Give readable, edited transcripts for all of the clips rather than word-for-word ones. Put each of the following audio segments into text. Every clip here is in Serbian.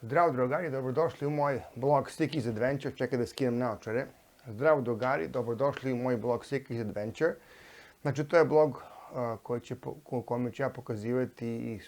Zdravo drugari, dobrodošli u moj blog Sticky's Adventure. Čekaj da skinem naočare. Zdravo drugari, dobrodošli u moj blog Sticky's Adventure. Znači, to je blog u kome ću ja pokazivati i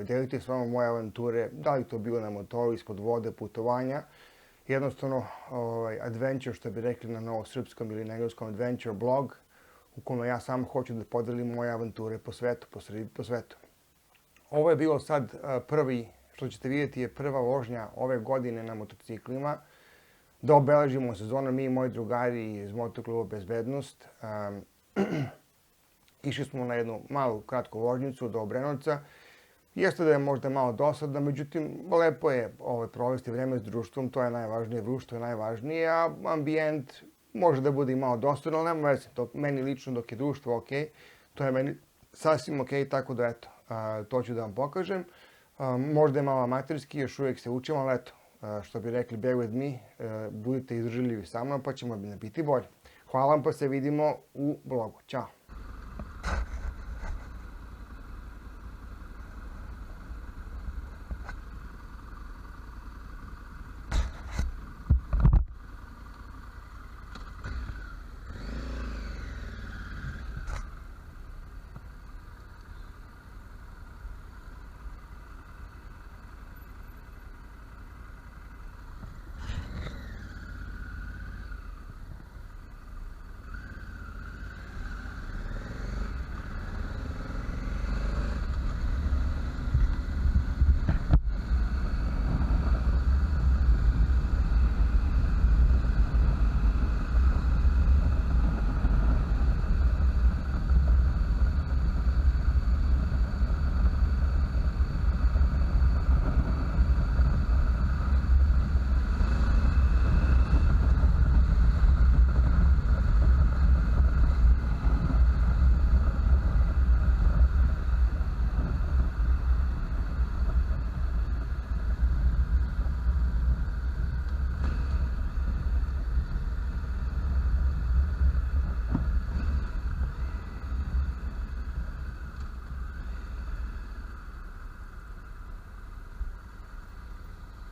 deliti s vama moje avanture, da li to bilo na motoru, ispod vode, putovanja. Jednostavno, adventure, što bi rekli na novosrpskom ili na engleskom, adventure blog, u kome ja sam hoću da podelim moje avanture po svetu, po svetu. Ovo je bilo sad prvi, što ćete vidjeti, je prva vožnja ove godine na motociklima. Da obeležimo sezonu, mi i moji drugari iz motokluba Bezbednost. Išli smo na jednu malu, kratku vožnjicu do Obrenovca. Jeste da je možda malo dosadno, međutim, lepo je provesti vreme s društvom, to je najvažnije, društvo je najvažnije, a ambijent može da bude i malo dosadno, ali nema veze, meni lično dok je društvo ok, to je meni sasvim ok, tako da eto, to ću da vam pokažem. Možda je malo amaterski, još uvijek se učimo, ali eto, što bi rekli, bear with me, budite izdržljivi sa mnom, pa ćemo biti bolji. Hvala vam, pa se vidimo u blogu. Ćao!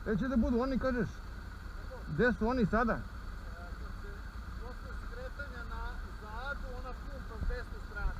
Gdje će da budu oni, kažeš? Gdje su oni sada? Posle skretanja na zadu, ona pumpa s desne strane.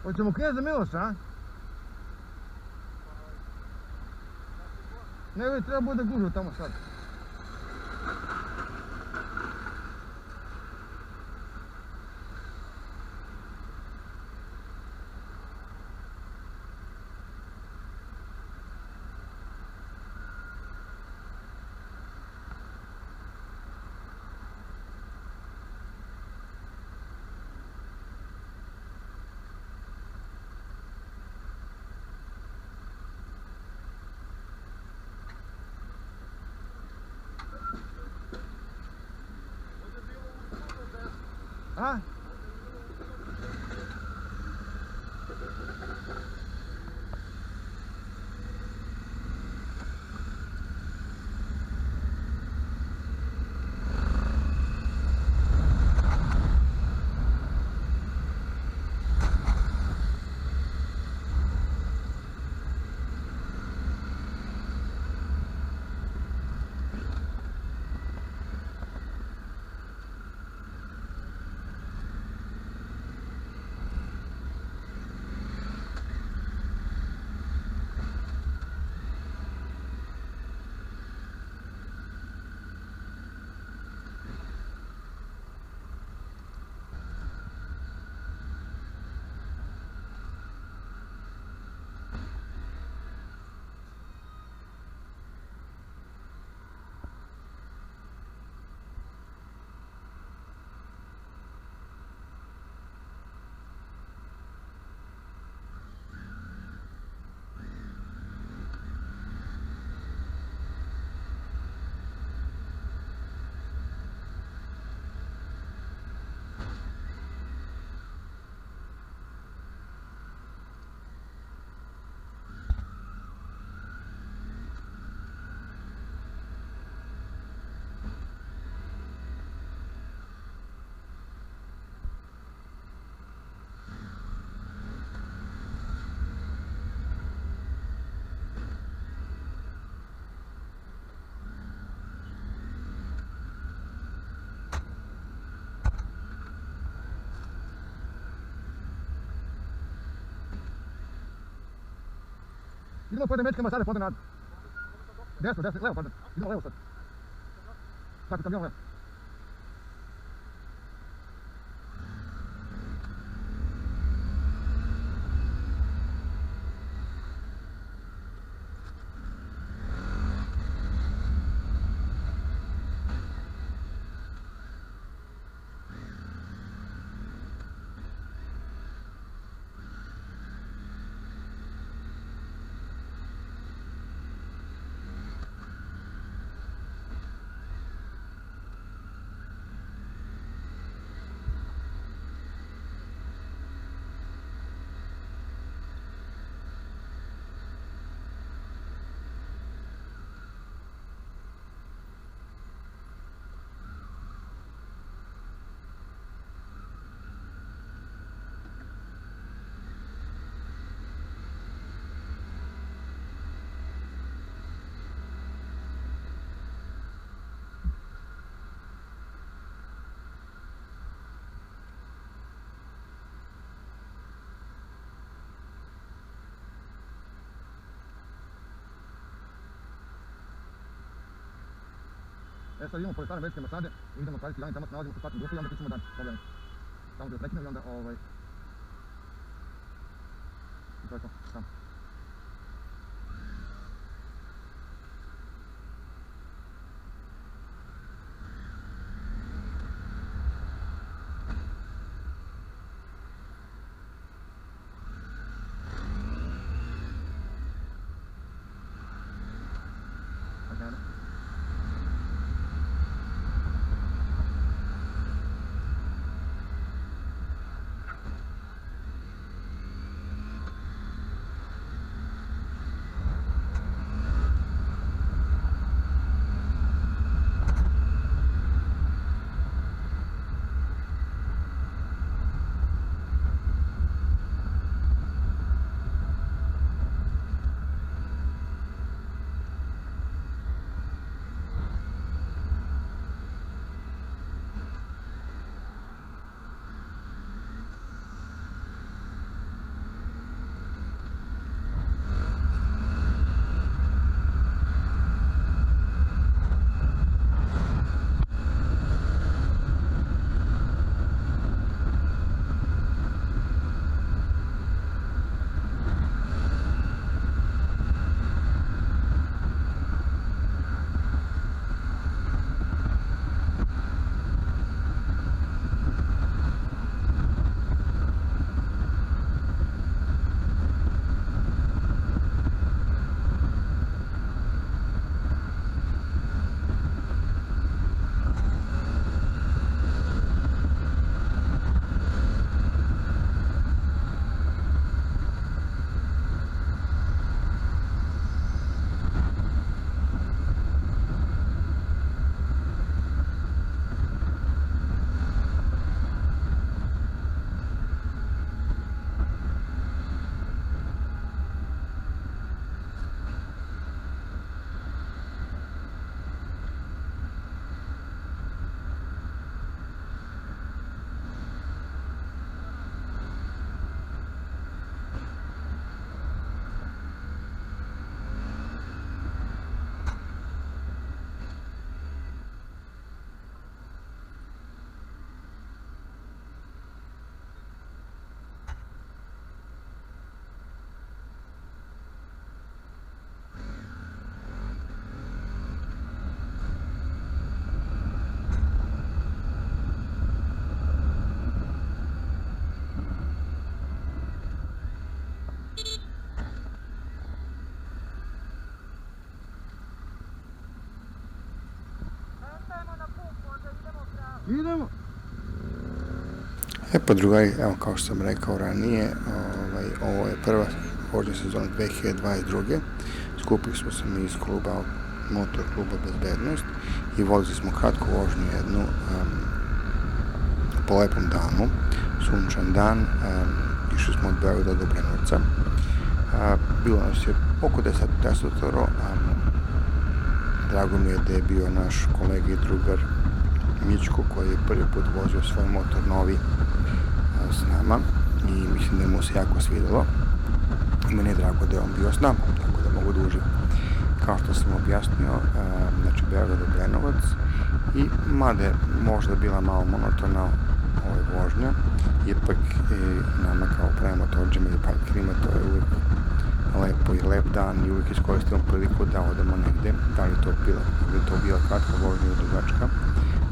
Hoćemo Kneza Miloša, a? Ne, treba bude gužva tamo sad. A? Idemo pojedem metka ambasade, pojedem nadu. Desno, levo, pardon. Idemo levo sad. Tako, kamion levo. E sad idemo pored stare američke ambasade i idemo tražiti Jani, tamo se nalazimo sa svakim grupu i onda pričamo dalje. Problem. Tamo gdje prekinem i onda i to je to, tamo. Idemo. E pa drugari, evo kao što sam rekao ranije, ovo je prva vožnja sezona 2022. Skupili smo se mi iz kluba, motor kluba Bezbednost i vozili smo kratku vožnju jednu po lepom danu, sunčan dan, išli smo od Beograda do Obrenovca. Bilo nas je oko 10. Drago mi je da je bio naš kolega i drugar Mićko koji je prvi put vozio svoj motor novi s nama i mislim da mu se jako svidelo. Meni je drago da je on bio s nama, tako da mogu da uživam. Kao što sam objasnio, znači Beograd do Obrenovac i mada je možda bila malo monotona vožnja, ipak nama kao pravim motorđima i parkerima to je uvijek lepo i lep dan i uvijek iskoristimo priliku da odemo negde, da li to bila kratka vožnja ili dugačka,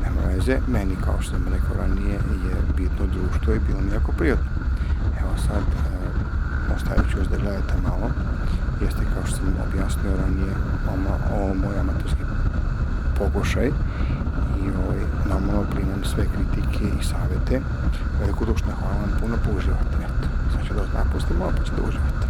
nema veze. Meni, kao što sam rekao ranije, je bitno društvo i bilo mi jako prijatno. Evo sad, ostavit ću vas da gledate malo, jeste kao što sam objasnio ranije, ovo moj amatorski pokušaj i normalno primam sve kritike i savete. Velikodušno hvala vam puno, pa uživate. Eto, sad ću da vas napustim, pa ću da uživate.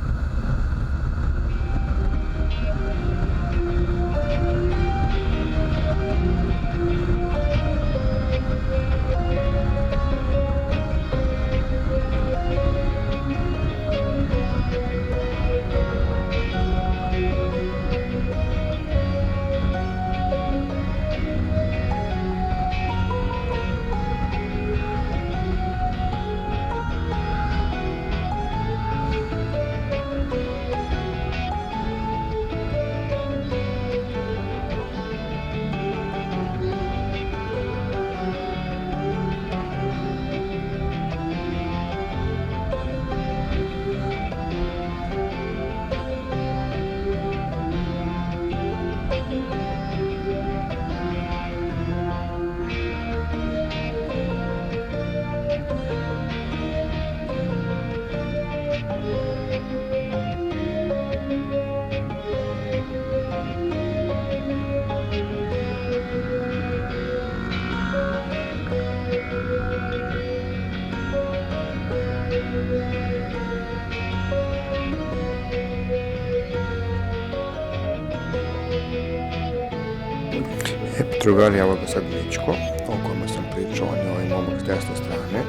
Drugari, evo ga sad Mićko, o kome sam pričao, on je ovaj momak s desne strane,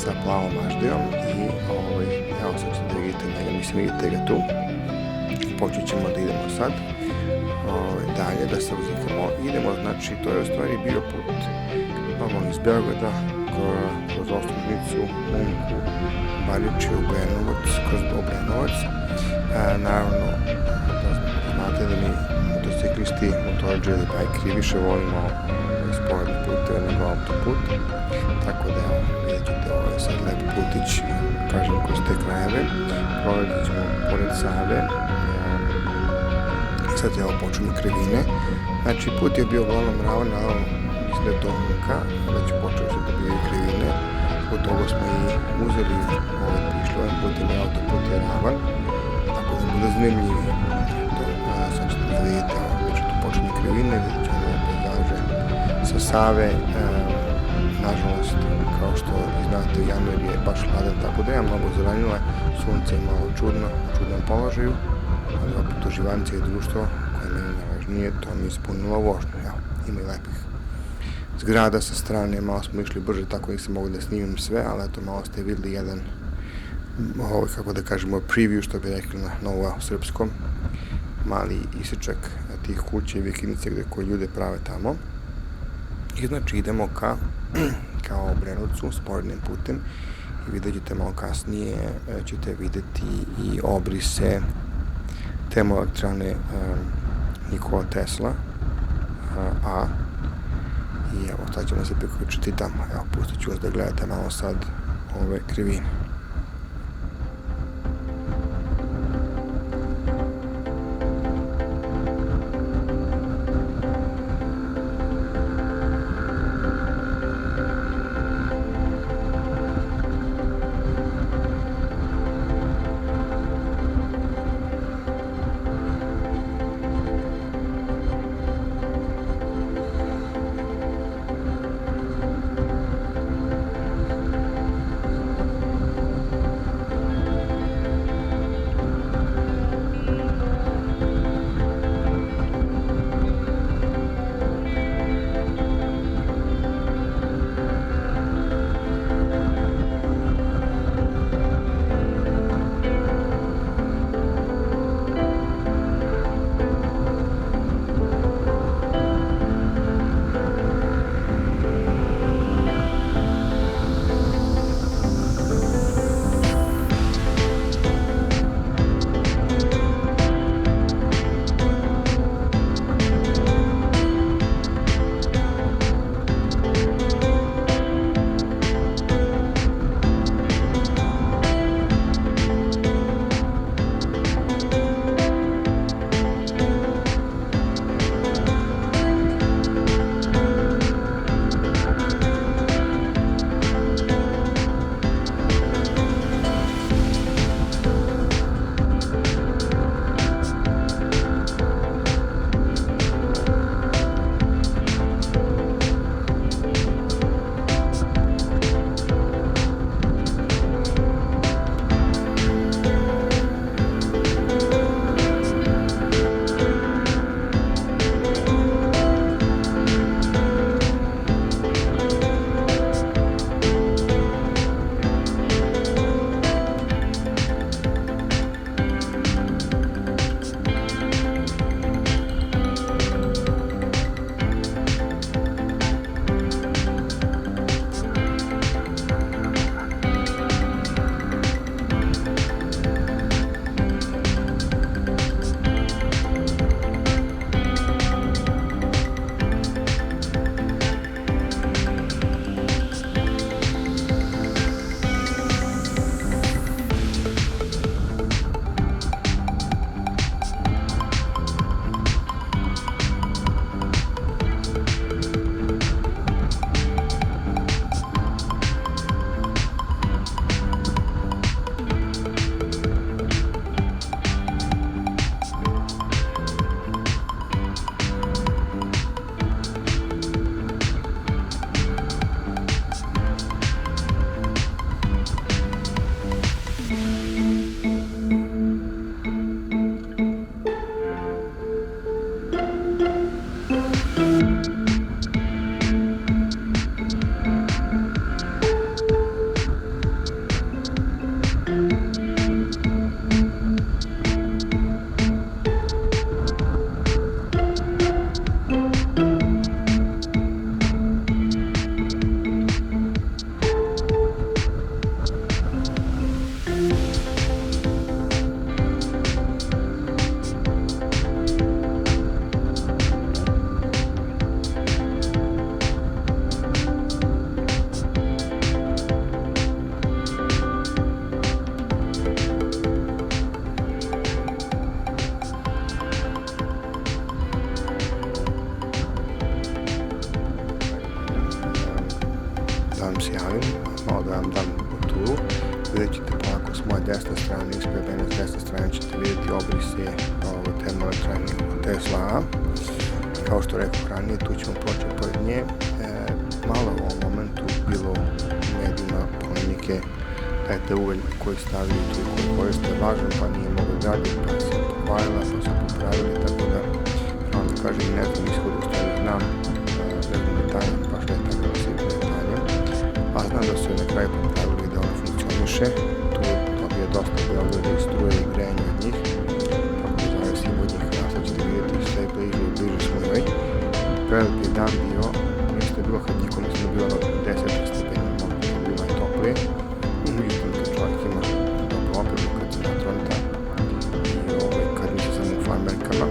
sa plavom maždijom i evo sad ćete da vidite njega, mislim vidite ga tu. Počet ćemo da idemo sad dalje, da se uzikamo. Idemo, znači, to je u stvari bio put iz Beograda kroz Ostružnicu, Umku, Baričiju, Obrenovac, kroz Obrenovac. Naravno, znate da mi motociklisti, motorđe ili bajkeri više volimo sporedne puteve nego autoput, tako da evo, vidjet ćete, ovo je sad lep putić, kažem, kroz te krajeve, prolazit ćemo pored Save, sad evo počinju krivine, znači put je bio uglavnom ravan, naravno mislim da je to Umka, već počeo se da bio i krivine, od toga smo i uzeli išli ovim putem i autoput je ravan, tako da bude zanimljivije. Sad ćete da vidite, već tu počinje krivine, vidjet ćemo ove pejzaže sa Save. Nažalost, kao što znate, januar je baš hladan, tako da je mnogo zelenilo, sunce je malo čudno, u čudnom položaju, ali opet uživancija i društvo koje meni najvažnije, to mi je ispunilo vožnju. Evo, ima i lepih zgrada sa strane, malo smo išli brže, tako nisam mogu da snimim sve, ali eto, malo ste videli jedan, kako da kažemo, preview, što bi rekli na novo srpskom, mali isječak tih kuća i vikendice koje ljude prave tamo. I znači idemo ka Obrenovcu sporednim putem i vidjet ćete malo kasnije, ćete vidjeti i obrise termoelektrane Nikola Tesla A. I evo, sad ćemo se priključiti tamo. Evo, pustit ću vas da gledate malo sad ove krivine. vam se javim, malo da vam dam turu. Vidjet ćete polako s moje desne strane, ispred mene s desne strane ćete vidjeti obrise termoelektrane Tesla A. Kao što rekao ranije, tu ćemo proći pored nje. Malo u ovom momentu bilo u medijima polemike da je te ugalj koji stavili tu i koji koriste važan, pa nije mogo graditi, pa se pokvarila, pa se popravili, tako da onda kažem ne znam ishodu, stvari znam, ne znam detalje, baš ne tako da se detalje, a znam da su je na kraju popravili da ona funkcioniše, tu dobije dosta Beograda i struje i grejanja od njih, tako da zavisi od njih, a sad ćete vidjeti sve bliže i bliže smo joj. Prelep je dan bio, nije bilo hladnjiko, mislim da bilo 10 stepeni, bilo je toplije. Međutim, kad čovjek ima dobro opremu, kad se natronta i kad misli samo u farmerkama,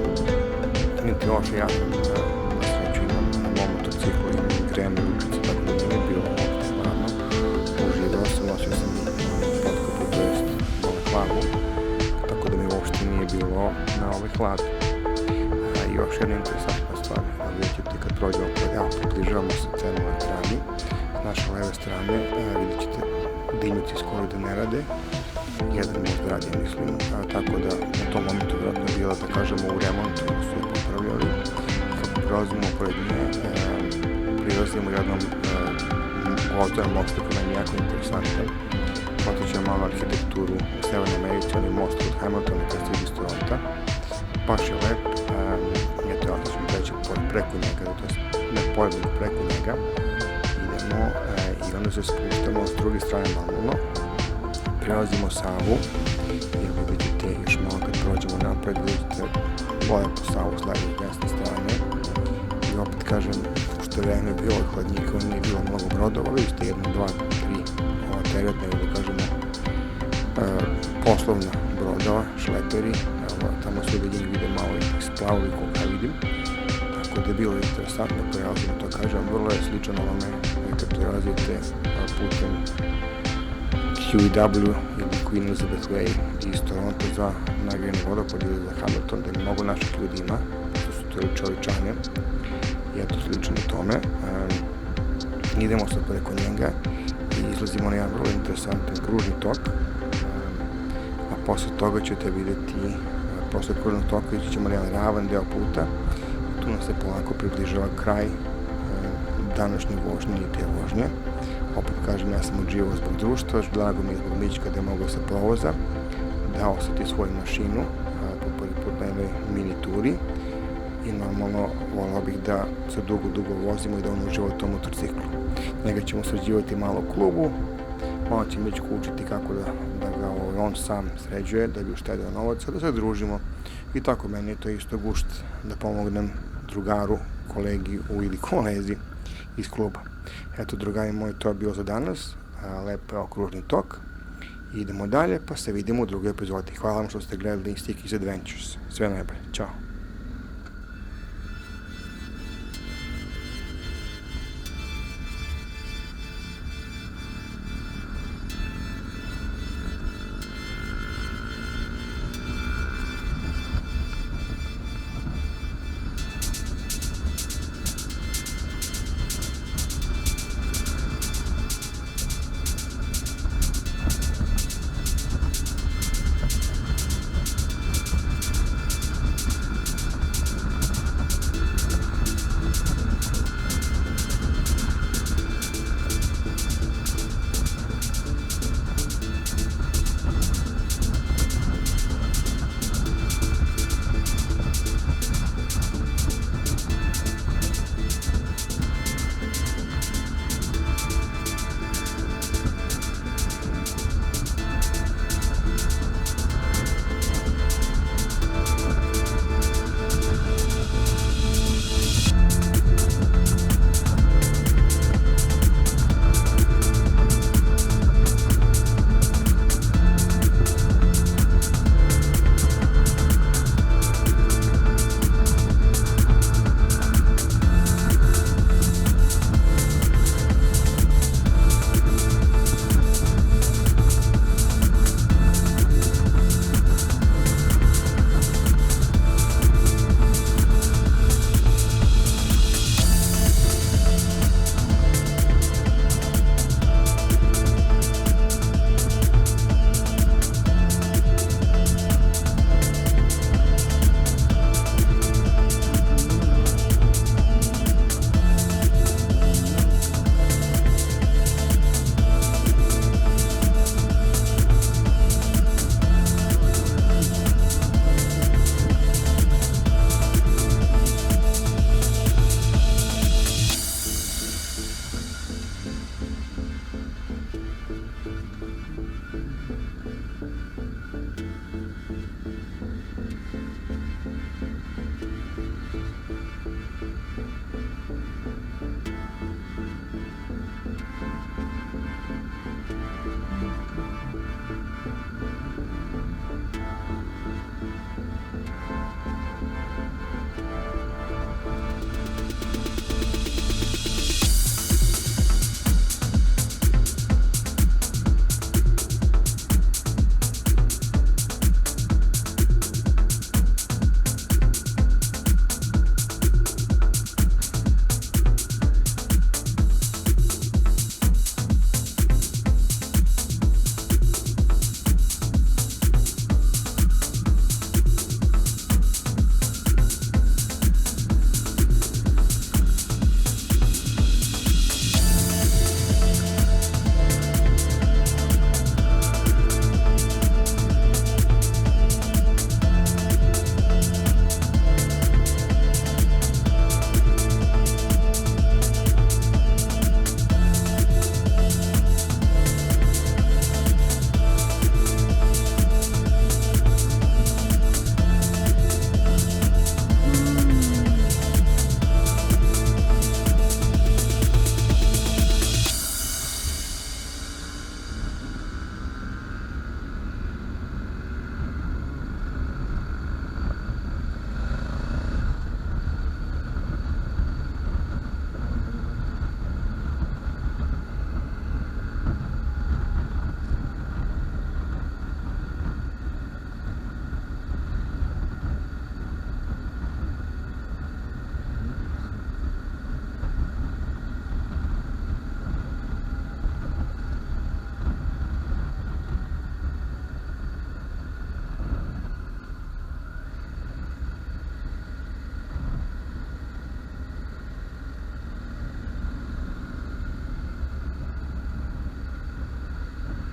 niti još ja na sreću imam na mom motociklu, imam grejane ručice, tako da nije bilo optimalno. Uživao sam, nosio sam potkopu, to jest hlavu, tako da mi uopšte nije bilo na hladu. I još jedna interesantna stvar, vidjet ćete kad prođemo približavamo se termoelektrani, s naše leve strane vidjet ćete dimnici skoro da ne rade, jedan most radi, mislim, tako da na tom momentu vjerojatno je bila, da kažemo, u remontu, su je popravljali. Kako prelazimo pored nje, prilazimo jednom otvorenom mostu koji nam je jako interesantan. Potičemo malo arhitekturu u Severnoj Americi, on je most od Hamiltona kad stiže iz Toronta. Baš je lep, eto ja ću reći preko njega, to je ne pored, nego preko njega. Idemo i onda se spuštamo s druge strane normalno, prelazimo Savu i vidjet ćete još malo kad prođemo napred, vidjet ćete lepo Savu s leve i desne strane i opet kažem, pošto je vreme bilo hladnjika, nije bilo mnogo brodova, vidjet ćete 1, 2, 3 teretne, da kažemo poslovna brodova, šleperi, tamo su ljudi vide malo ipak splavili koliko vidim, tako da je bilo interesantno prelazimo, to kažem, vrlo je sličan ovome kad prelazite putem QEW ili Queen Elizabeth Way iz Toronto za nagrajeni vodopad ili za Hamilton, da mnogo naših ljudi ima, to su to čovječane i eto slično tome. Idemo sad preko njega i izlazimo na jedan vrlo interesantan kružni tok, a posle toga ćete vidjeti, posle kružnog toka ići ćemo na jedan ravan deo puta, tu nam se polako približava kraj današnje vožnje i te vožnje. Opet kažem, ja sam uživao zbog društva, drago mi je zbog Mićka da je mogao sa provoza, da osjeti svoju mašinu po prvi put na jednoj mini turi i normalno volao bih da se dugo vozimo i da on uživa u tom motociklu. Njega ćemo sređivati malo u klubu, malo će Mićku učiti kako da ga on sam sređuje, da bi uštedeo novac, da se družimo i tako meni je to isto gušt da pomognem drugaru, kolegi ili kolezi iz kluba. Eto, drugari moji, to je bilo za danas. Lep okružni tok. Idemo dalje, pa se vidimo u drugoj epizodi. Hvala vam što ste gledali Stickies Adventures. Sve najbolje. Ćao.